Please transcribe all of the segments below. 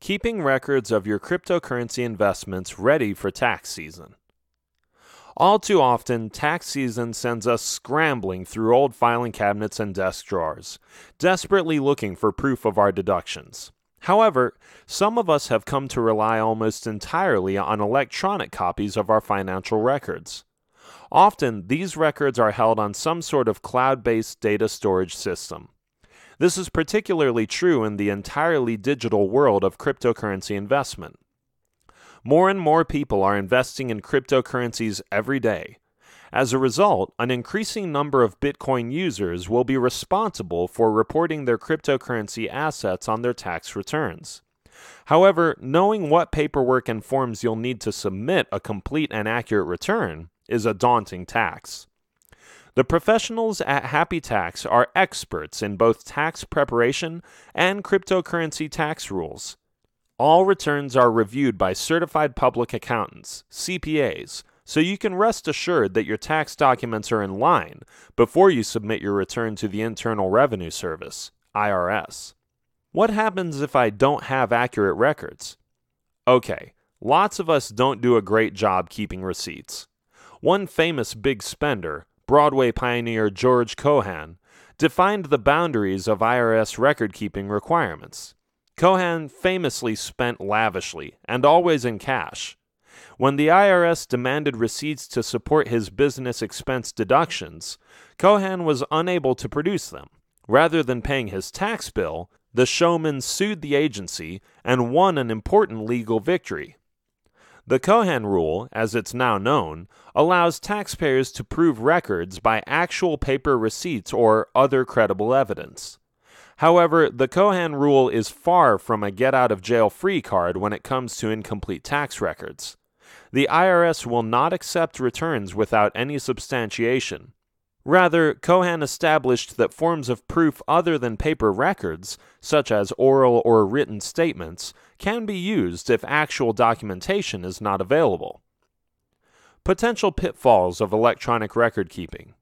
Keeping records of your cryptocurrency investments ready for tax season. All too often, tax season sends us scrambling through old filing cabinets and desk drawers, desperately looking for proof of our deductions. However, some of us have come to rely almost entirely on electronic copies of our financial records. Often, these records are held on some sort of cloud-based data storage system. This is particularly true in the entirely digital world of cryptocurrency investment. More and more people are investing in cryptocurrencies every day. As a result, an increasing number of Bitcoin users will be responsible for reporting their cryptocurrency assets on their tax returns. However, knowing what paperwork and forms you'll need to submit a complete and accurate return is a daunting task. The professionals at Happy Tax are experts in both tax preparation and cryptocurrency tax rules. All returns are reviewed by certified public accountants, CPAs, so you can rest assured that your tax documents are in line before you submit your return to the Internal Revenue Service, IRS. What happens if I don't have accurate records? Okay, lots of us don't do a great job keeping receipts. One famous big spender, Broadway pioneer George Cohan, defined the boundaries of IRS record-keeping requirements. Cohan famously spent lavishly and always in cash. When the IRS demanded receipts to support his business expense deductions, Cohan was unable to produce them. Rather than paying his tax bill, the showman sued the agency and won an important legal victory. The Cohan rule, as it's now known, allows taxpayers to prove records by actual paper receipts or other credible evidence. However, the Cohan rule is far from a get-out-of-jail-free card when it comes to incomplete tax records. The IRS will not accept returns without any substantiation. Rather, Cohan established that forms of proof other than paper records, such as oral or written statements, can be used if actual documentation is not available. Potential pitfalls of electronic record keeping.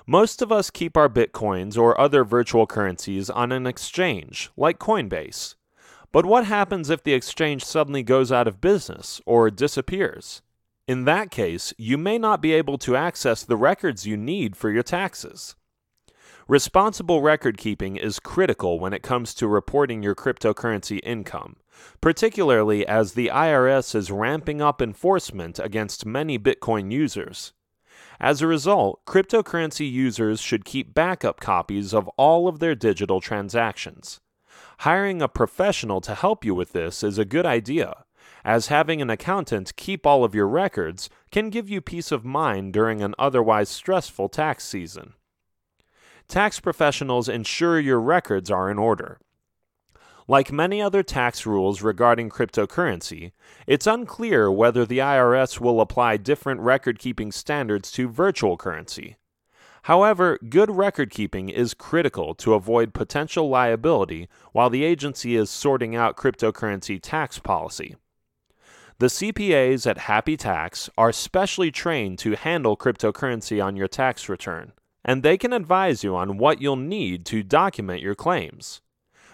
Most of us keep our bitcoins or other virtual currencies on an exchange, like Coinbase. But what happens if the exchange suddenly goes out of business or disappears? In that case, you may not be able to access the records you need for your taxes. Responsible record keeping is critical when it comes to reporting your cryptocurrency income, particularly as the IRS is ramping up enforcement against many Bitcoin users. As a result, cryptocurrency users should keep backup copies of all of their digital transactions. Hiring a professional to help you with this is a good idea, as having an accountant keep all of your records can give you peace of mind during an otherwise stressful tax season. Tax professionals ensure your records are in order. Like many other tax rules regarding cryptocurrency, it's unclear whether the IRS will apply different record-keeping standards to virtual currency. However, good record-keeping is critical to avoid potential liability while the agency is sorting out cryptocurrency tax policy. The CPAs at Happy Tax are specially trained to handle cryptocurrency on your tax return, and they can advise you on what you'll need to document your claims.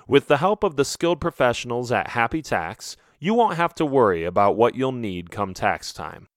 With the help of the skilled professionals at Happy Tax, you won't have to worry about what you'll need come tax time.